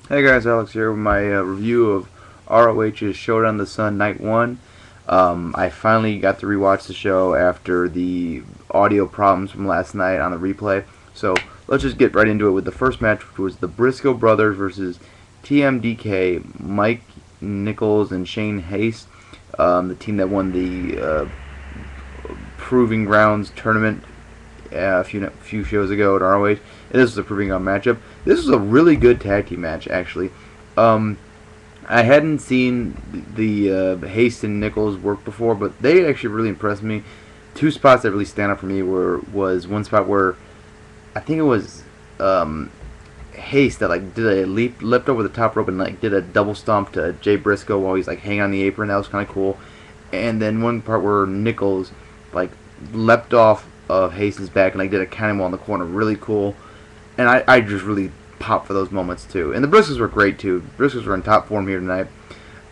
Hey guys, Alex here with my review of ROH's Showdown the Sun Night 1. I finally got to rewatch the show after the audio problems from last night on the replay. So let's just get right into it with the first match, which was the Briscoe brothers versus TMDK, Mike Nichols and Shane Haste, the team that won the Proving Grounds tournament a few shows ago at ROH. And this was a Proving Ground matchup. This was a really good tag team match, actually. Um, I hadn't seen the Haste and Nichols work before, but they actually really impressed me. Two spots that really stand out for me was one spot where I think it was Haste that like did a leapt over the top rope and like did a double stomp to Jay Briscoe while he's like hanging on the apron. That was kind of cool. And then one part where Nichols like leapt off of Haste's back and like did a cannonball in the corner. Really cool. And I just really popped for those moments too. And the Briscoes were great too. Briscoes were in top form here tonight.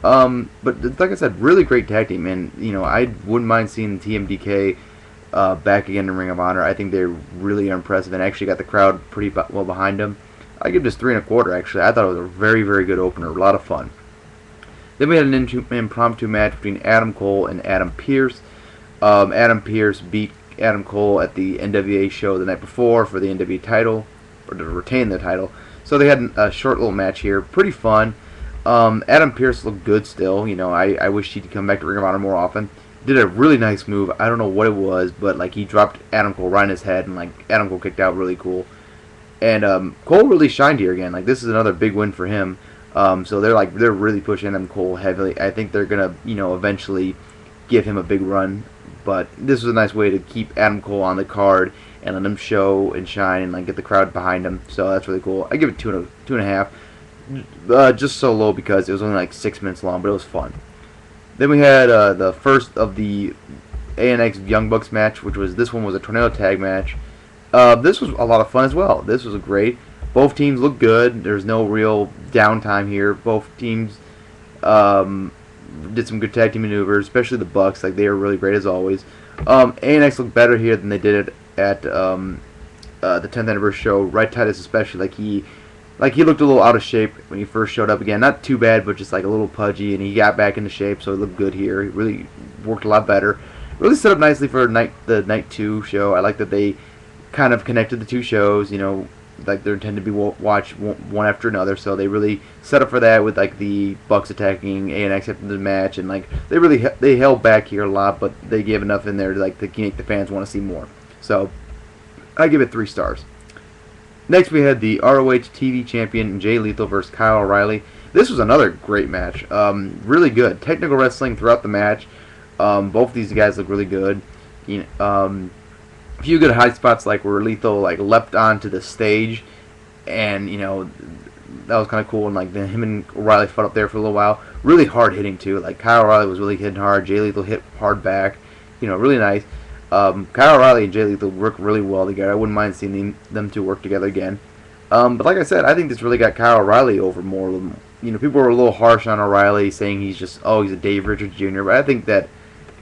But like I said, really great tag team. And I wouldn't mind seeing TMDK back again in Ring of Honor. I think they really are impressive and actually got the crowd pretty well behind them. I give this 3.25. Actually, I thought it was a very very good opener. A lot of fun. Then we had an impromptu match between Adam Cole and Adam Pearce. Adam Pearce beat Adam Cole at the NWA show the night before for the NWA title, or to retain the title. So they had a short little match here. Pretty fun. Adam Pearce looked good still. I wish he'd come back to Ring of Honor more often. Did a really nice move. I don't know what it was, but like he dropped Adam Cole right in his head, and like Adam Cole kicked out really cool. And Cole really shined here again. Like this is another big win for him. So they're really pushing Adam Cole heavily. I think they're gonna eventually give him a big run. But this was a nice way to keep Adam Cole on the card and let him show and shine and like get the crowd behind him. So that's really cool. I give it two and a half. Just so low because it was only like 6 minutes long, but it was fun. Then we had the first of the ANX Young Bucks match, this one was a tornado tag match. This was a lot of fun as well. This was great. Both teams looked good. There's no real downtime here. Both teams did some good tag team maneuvers, especially the Bucks. Like they were really great as always. ANX looked better here than they did it at the 10th anniversary show. Right Titus especially, like he looked a little out of shape when he first showed up again. Not too bad, but just like a little pudgy, and he got back into shape, so he looked good here. He really worked a lot better. Really set up nicely for the night 2 show. I like that they kind of connected the two shows. Like they're intended to be watched one after another, so they really set up for that with like the Bucks attacking ANX after the match, and like they held back here a lot, but they gave enough in there to like to make the fans want to see more. So I give it 3 stars. Next we had the ROH TV champion Jay Lethal versus Kyle O'Reilly. This was another great match. Really good technical wrestling throughout the match. Both these guys look really good. A few good high spots like where Lethal like leapt onto the stage, and that was kind of cool. And like then him and O'Reilly fought up there for a little while. Really hard hitting too. Like Kyle O'Reilly was really hitting hard. Jay Lethal hit hard back. Really nice. Kyle O'Reilly and Jay Lethal work really well together. I wouldn't mind seeing them two work together again. But like I said, I think this really got Kyle O'Reilly over more. People were a little harsh on O'Reilly, saying he's a Dave Richards Jr. But I think that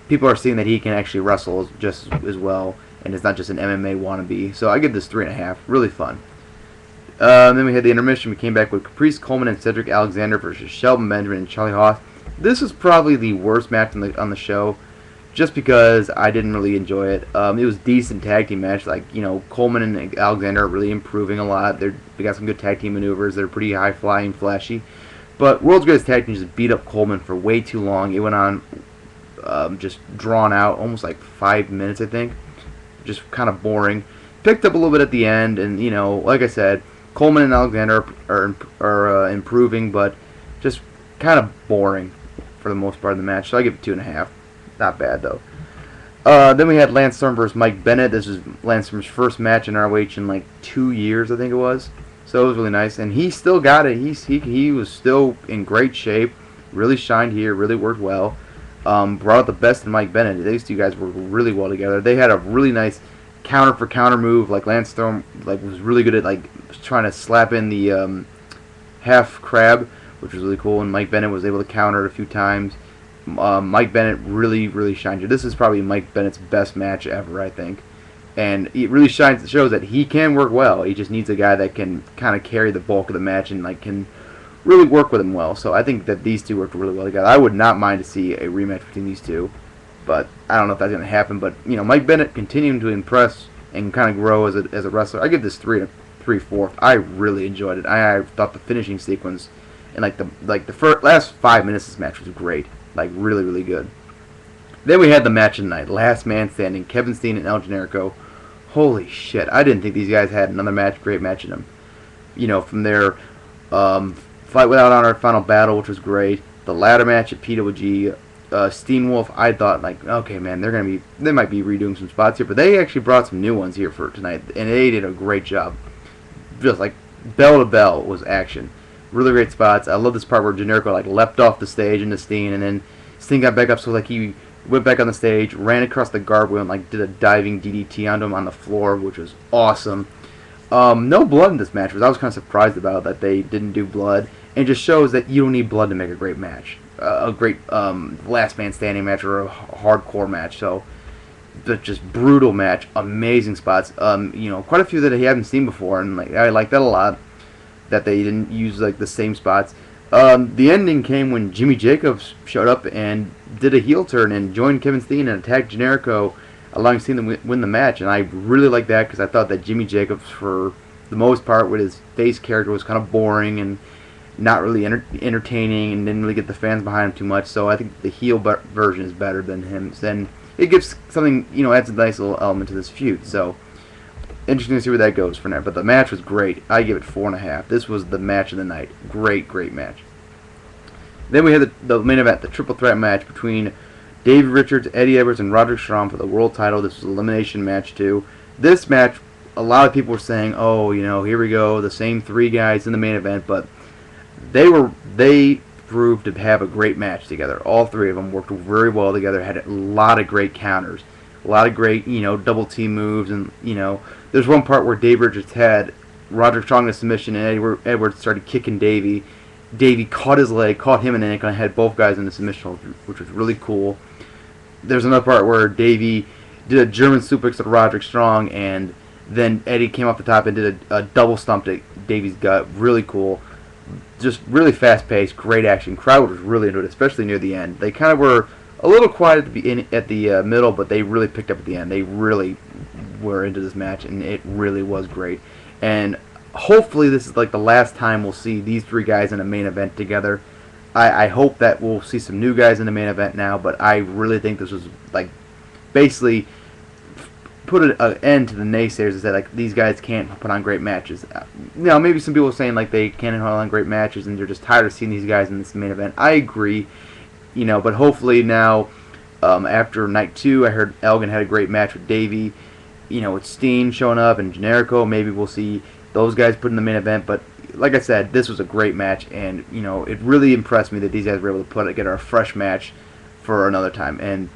people are seeing that he can actually wrestle just as well, and it's not just an MMA wannabe. So I give this 3.5. Really fun. Then we had the intermission. We came back with Caprice, Coleman, and Cedric Alexander versus Shelton Benjamin and Charlie Haas. This was probably the worst match on the show, just because I didn't really enjoy it. It was a decent tag team match. Coleman and Alexander are really improving a lot. They got some good tag team maneuvers. They're pretty high flying, flashy. But World's Greatest Tag Team just beat up Coleman for way too long. It went on just drawn out, almost like 5 minutes, I think. Just kind of boring. Picked up a little bit at the end, and like I said, Coleman and Alexander are improving, but just kind of boring for the most part of the match. So I give it 2.5. Not bad though. Then we had Lance Storm versus Mike Bennett. This is Lance Storm's first match in ROH in like 2 years, I think it was. So it was really nice, and he still got it. He was still in great shape. Really shined here. Really worked well. Brought out the best in Mike Bennett. These two guys worked really well together. They had a really nice counter for counter move. Like Lance Storm was really good at like trying to slap in the half crab, which was really cool. And Mike Bennett was able to counter it a few times. Mike Bennett really shined here. This is probably Mike Bennett's best match ever, I think. And it really shows that he can work well. He just needs a guy that can kind of carry the bulk of the match and like can really work with him well. So I think that these two worked really well together. I would not mind to see a rematch between these two, but I don't know if that's going to happen. But Mike Bennett continuing to impress and kind of grow as a wrestler. I give this 3/4. I really enjoyed it. I thought the finishing sequence and the first last 5 minutes of this match was great. Like really, really good. Then we had the match of the night. Last man standing. Kevin Steen and El Generico. Holy shit. I didn't think these guys had another great match in them. From their Fight Without Honor final battle, which was great. The ladder match at PWG. Steen Wolf, I thought, okay, man, they might be redoing some spots here, but they actually brought some new ones here for tonight, and they did a great job. Just bell to bell was action. Really great spots. I love this part where Generico leapt off the stage into Steen, and then Steen got back up, so he went back on the stage, ran across the guardrail, and did a diving DDT onto him on the floor, which was awesome. No blood in this match, which I was kind of surprised about that they didn't do blood, and it just shows that you don't need blood to make a great match. A great last man standing match or a hardcore match. So, just brutal match, amazing spots. Quite a few that I haven't seen before, and I like that a lot. That they didn't use the same spots. The ending came when Jimmy Jacobs showed up and did a heel turn and joined Kevin Steen and attacked Generico, allowing Steen to win the match. And I really liked that because I thought that Jimmy Jacobs, for the most part, with his face character, was kind of boring and not really entertaining and didn't really get the fans behind him too much. So I think the heel version is better than him. Then it gives something, adds a nice little element to this feud. So interesting to see where that goes for now. But the match was great. I give it 4.5. This was the match of the night. Great, great match. Then we had the main event, the triple threat match between Davey Richards, Eddie Edwards, and Roderick Strong for the world title. This was an elimination match too. This match, a lot of people were saying, oh, here we go, the same three guys in the main event, but they proved to have a great match together. All three of them worked very well together, had a lot of great counters, a lot of great, double team moves, and, there's one part where Dave Richards had Roderick Strong in a submission, and Eddie Edwards started kicking Davey. Davey caught his leg, caught him in the ankle, and had both guys in the submission, which was really cool. There's another part where Davey did a German suplex to Roderick Strong, and then Eddie came off the top and did a double stomp to Davey's gut. Really cool. Just really fast-paced, great action. Crowd was really into it, especially near the end. They kind of were a little quiet at the middle, but they really picked up at the end. They really were into this match, and it really was great. And hopefully this is the last time we'll see these three guys in a main event together. I hope that we'll see some new guys in the main event now, but I really think this was basically put an end to the naysayers and said these guys can't put on great matches. Maybe some people are saying they can't put on great matches and they're just tired of seeing these guys in this main event. I agree, but hopefully now after night 2, I heard Elgin had a great match with Davey. With Steen showing up and Generico, maybe we'll see those guys put in the main event. But like I said, this was a great match, and it really impressed me that these guys were able to get a fresh match for another time. And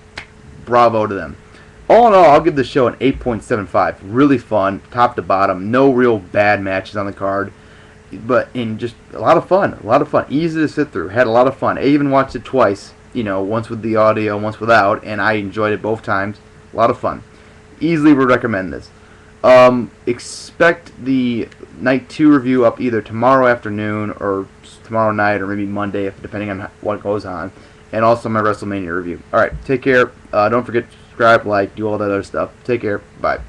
bravo to them. All in all, I'll give this show an 8.75. Really fun, top to bottom. No real bad matches on the card, but just a lot of fun. A lot of fun. Easy to sit through. Had a lot of fun. I even watched it twice. Once with the audio, once without, and I enjoyed it both times. A lot of fun. Easily would recommend this. Expect the night 2 review up either tomorrow afternoon or tomorrow night or maybe Monday, depending on what goes on. And also my WrestleMania review. Alright, take care. Don't forget to subscribe, like, do all that other stuff. Take care. Bye.